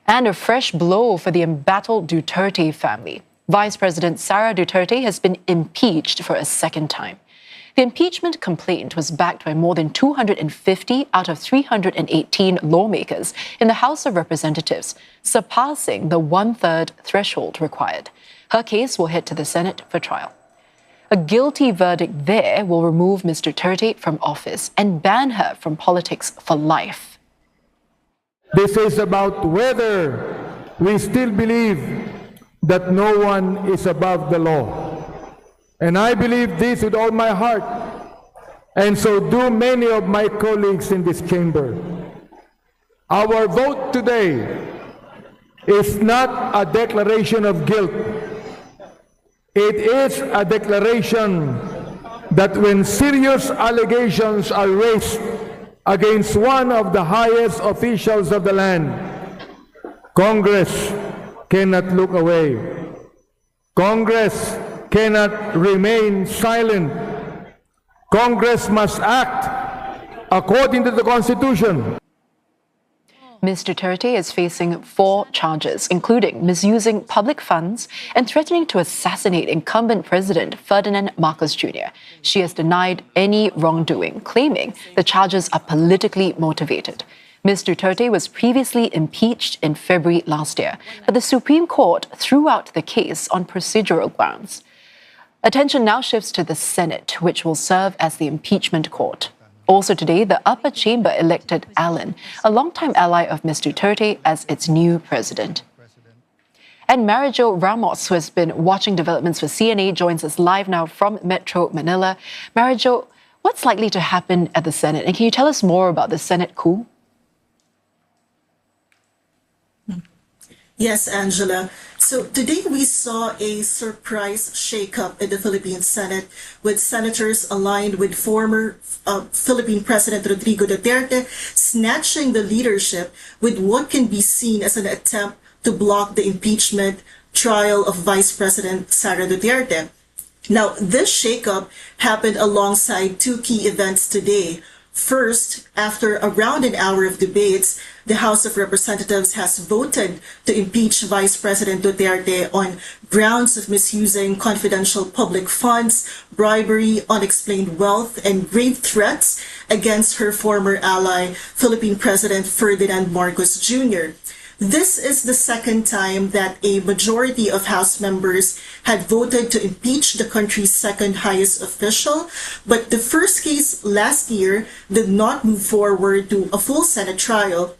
And a fresh blow for the embattled Duterte family. Vice President Sara Duterte has been impeached for a second time. The impeachment complaint was backed by more than 250 out of 318 lawmakers in the House of Representatives, surpassing the one-third threshold required. Her case will head to the Senate for trial. A guilty verdict there will remove Ms. Duterte from office and ban her from politics for life. This is about whether we still believe that no one is above the law. And I believe this with all my heart, and so do many of my colleagues in this chamber. Our vote today is not a declaration of guilt. It is a declaration that when serious allegations are raised against one of the highest officials of the land, Congress cannot look away. Congress cannot remain silent. Congress must act according to the Constitution. Ms. Duterte is facing 4 charges, including misusing public funds and threatening to assassinate incumbent President Ferdinand Marcos Jr. She has denied any wrongdoing, claiming the charges are politically motivated. Ms. Duterte was previously impeached in February last year, but the Supreme Court threw out the case on procedural grounds. Attention now shifts to the Senate, which will serve as the impeachment court. Also today, the upper chamber elected Allen, a longtime ally of Ms. Duterte, as its new president. And Mariejo Ramos, who has been watching developments for CNA, joins us live now from Metro Manila. Mariejo, what's likely to happen at the Senate? And can you tell us more about the Senate coup? Yes, Angela. So today we saw a surprise shakeup in the Philippine Senate with senators aligned with former Philippine President Rodrigo Duterte snatching the leadership with what can be seen as an attempt to block the impeachment trial of Vice President Sara Duterte. Now, this shakeup happened alongside 2 key events today. First, after around an hour of debates, the House of Representatives has voted to impeach Vice President Duterte on grounds of misusing confidential public funds, bribery, unexplained wealth, and grave threats against her former ally, Philippine President Ferdinand Marcos Jr. This is the second time that a majority of House members had voted to impeach the country's second highest official, but the first case last year did not move forward to a full Senate trial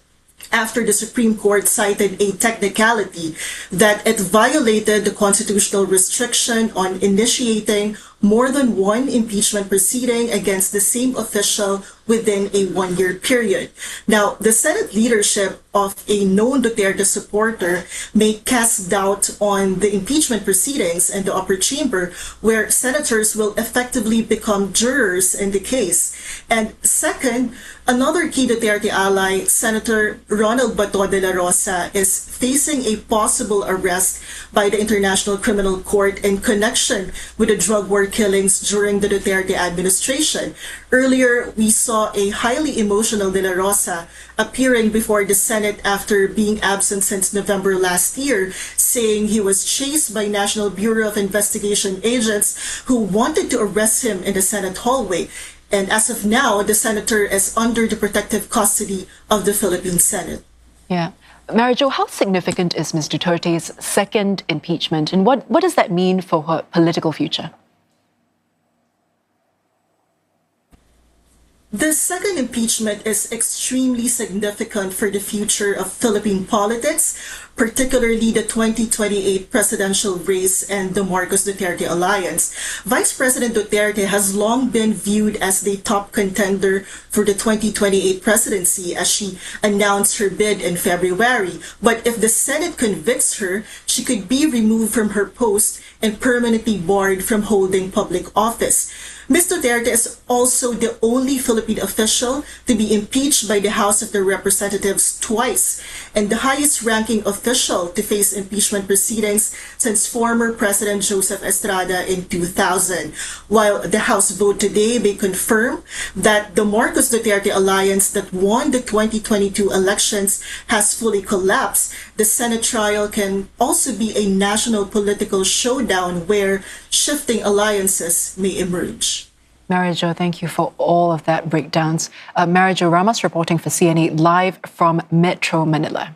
after the Supreme Court cited a technicality that it violated the constitutional restriction on initiating more than one impeachment proceeding against the same official within a 1-year period. Now, the Senate leadership of a known Duterte supporter may cast doubt on the impeachment proceedings in the upper chamber, where senators will effectively become jurors in the case. And second, another key Duterte ally, Senator Ronald Bato de la Rosa, is facing a possible arrest by the International Criminal Court in connection with the drug war killings during the Duterte administration. Earlier, we saw a highly emotional De La Rosa appearing before the Senate after being absent since November last year, saying he was chased by National Bureau of Investigation agents who wanted to arrest him in the Senate hallway. And as of now, the senator is under the protective custody of the Philippine Senate. Yeah. Mariejo, how significant is Ms. Duterte's second impeachment, and what does that mean for her political future? The second impeachment is extremely significant for the future of Philippine politics, particularly the 2028 presidential race and the Marcos Duterte alliance. Vice President Duterte has long been viewed as the top contender for the 2028 presidency as she announced her bid in February. But if the Senate convicts her, she could be removed from her post and permanently barred from holding public office. Ms. Duterte is also the only Philippine official to be impeached by the House of the Representatives twice, and the highest-ranking official to face impeachment proceedings since former President Joseph Estrada in 2000. While the House vote today may confirm that the Marcos-Duterte alliance that won the 2022 elections has fully collapsed, the Senate trial can also be a national political showdown where shifting alliances may emerge. Mariejo, thank you for all of that breakdowns. Mariejo Ramos reporting for CNA live from Metro Manila.